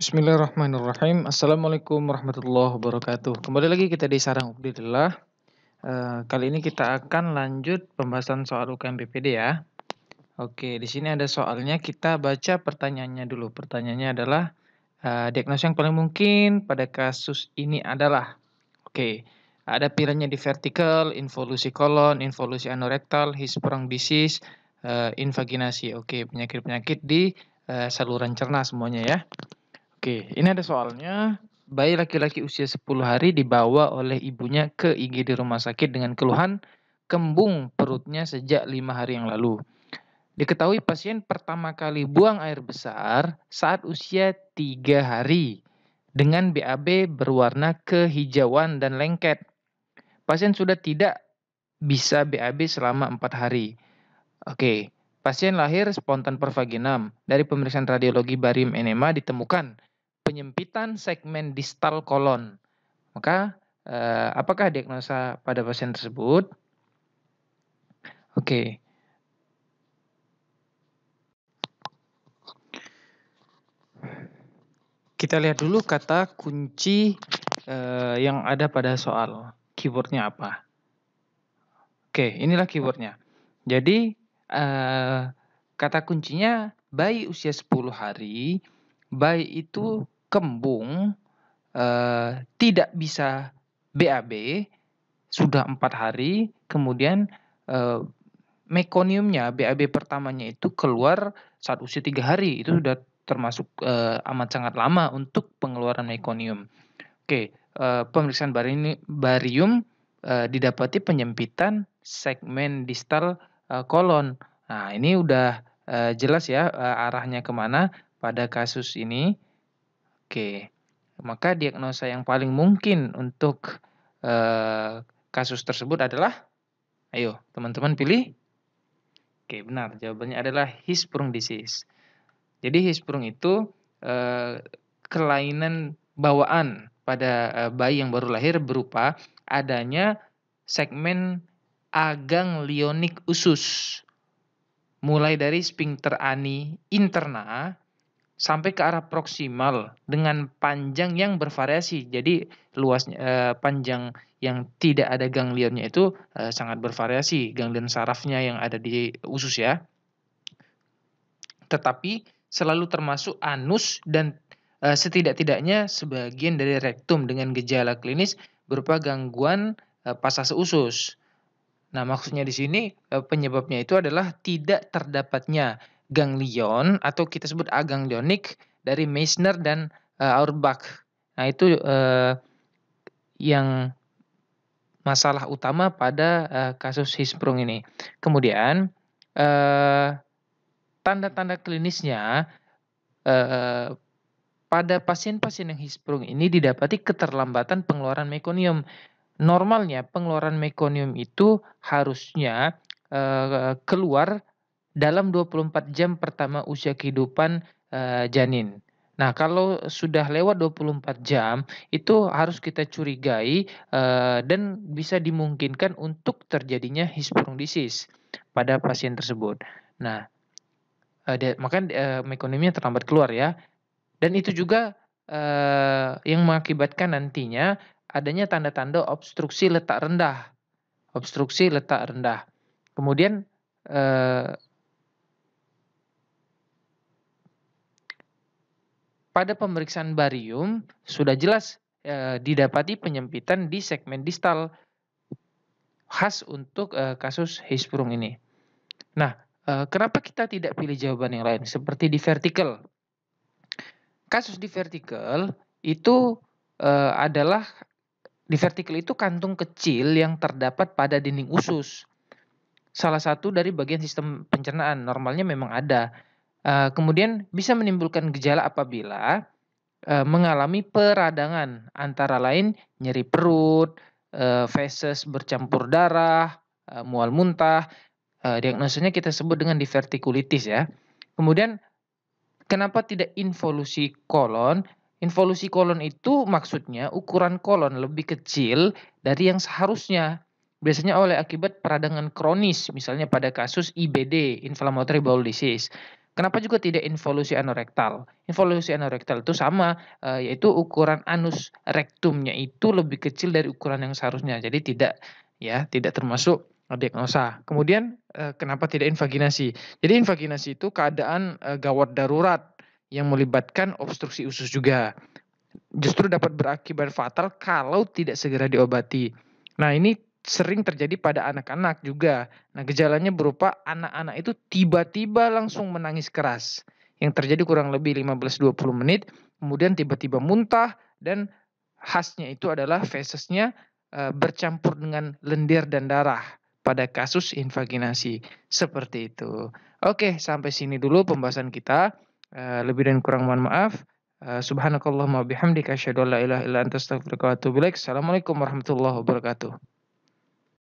Bismillahirrahmanirrahim. Assalamualaikum warahmatullahi wabarakatuh. Kembali lagi kita di Sarang Ubdillah. Kali ini kita akan lanjut pembahasan soal UKM BPD ya. Oke, di sini ada soalnya. Kita baca pertanyaannya dulu. Pertanyaannya adalah diagnosa yang paling mungkin pada kasus ini adalah. Oke, ada pilihannya di vertikal, involusi kolon, involusi anorektal, Hirschsprung disease, invaginasi. Oke, penyakit-penyakit di saluran cerna semuanya ya. Oke, ini ada soalnya. Bayi laki-laki usia 10 hari dibawa oleh ibunya ke IGD rumah sakit dengan keluhan kembung perutnya sejak 5 hari yang lalu. Diketahui pasien pertama kali buang air besar saat usia 3 hari dengan BAB berwarna kehijauan dan lengket. Pasien sudah tidak bisa BAB selama 4 hari. Oke, pasien lahir spontan per vaginam. Dari pemeriksaan radiologi barium enema ditemukan penyempitan segmen distal kolon. Maka, apakah diagnosa pada pasien tersebut? Oke. Kita lihat dulu kata kunci yang ada pada soal. Keywordnya apa? Oke, inilah keywordnya. Jadi, kata kuncinya bayi usia 10 hari, bayi itu kembung, tidak bisa BAB, sudah 4 hari, kemudian mekoniumnya, BAB pertamanya itu keluar saat usia 3 hari, itu sudah termasuk amat sangat lama untuk pengeluaran mekonium. Oke, pemeriksaan barium didapati penyempitan segmen distal kolon. Nah, ini udah jelas ya arahnya kemana pada kasus ini. Oke, maka diagnosa yang paling mungkin untuk kasus tersebut adalah, ayo teman-teman pilih. Oke, benar. Jawabannya adalah Hirschsprung disease. Jadi Hirschsprung itu kelainan bawaan pada bayi yang baru lahir berupa adanya segmen aganglionik usus. Mulai dari sphincter ani interna sampai ke arah proksimal dengan panjang yang bervariasi. Jadi luasnya panjang yang tidak ada ganglionnya itu sangat bervariasi, ganglion sarafnya yang ada di usus ya. Tetapi selalu termasuk anus dan setidak-tidaknya sebagian dari rektum dengan gejala klinis berupa gangguan pasase usus. Nah, maksudnya di sini penyebabnya itu adalah tidak terdapatnya ganglion atau kita sebut aganglionik dari Meissner dan Auerbach. Nah, itu yang masalah utama pada kasus Hirschsprung ini. Kemudian tanda-tanda klinisnya pada pasien-pasien yang Hirschsprung ini didapati keterlambatan pengeluaran mekonium. Normalnya pengeluaran mekonium itu harusnya keluar dalam 24 jam pertama usia kehidupan janin. Nah, kalau sudah lewat 24 jam, itu harus kita curigai dan bisa dimungkinkan untuk terjadinya Hirschsprung disease pada pasien tersebut. Nah, maka mekoniumnya terlambat keluar ya. Dan itu juga yang mengakibatkan nantinya adanya tanda-tanda obstruksi letak rendah. Obstruksi letak rendah. Kemudian pada pemeriksaan barium sudah jelas didapati penyempitan di segmen distal khas untuk kasus Hirschsprung ini. Nah, kenapa kita tidak pilih jawaban yang lain seperti di vertikal? Kasus di vertikal itu adalah di vertikal itu kantung kecil yang terdapat pada dinding usus. Salah satu dari bagian sistem pencernaan, normalnya memang ada. Kemudian bisa menimbulkan gejala apabila mengalami peradangan, antara lain nyeri perut, feses bercampur darah, mual muntah. Diagnosanya kita sebut dengan divertikulitis ya. Kemudian kenapa tidak involusi kolon? Involusi kolon itu maksudnya ukuran kolon lebih kecil dari yang seharusnya. Biasanya oleh akibat peradangan kronis, misalnya pada kasus IBD, inflammatory bowel disease. Kenapa juga tidak involusi anorektal? Involusi anorektal itu sama, yaitu ukuran anus rektumnya itu lebih kecil dari ukuran yang seharusnya. Jadi tidak termasuk diagnosa. Kemudian, kenapa tidak invaginasi? Jadi invaginasi itu keadaan, gawat darurat yang melibatkan obstruksi usus juga. Justru dapat berakibat fatal kalau tidak segera diobati. Nah, ini sering terjadi pada anak-anak juga. Nah, gejalanya berupa anak-anak itu tiba-tiba langsung menangis keras, yang terjadi kurang lebih 15-20 menit, kemudian tiba-tiba muntah, dan khasnya itu adalah fesesnya bercampur dengan lendir dan darah pada kasus invaginasi. Seperti itu. Oke, sampai sini dulu pembahasan kita. Lebih dan kurang mohon maaf. Subhanakallahumma bihamdika asyhadu an la ilaha illa anta astaghfiruka wa atubu ilaik. Assalamualaikum warahmatullahi wabarakatuh.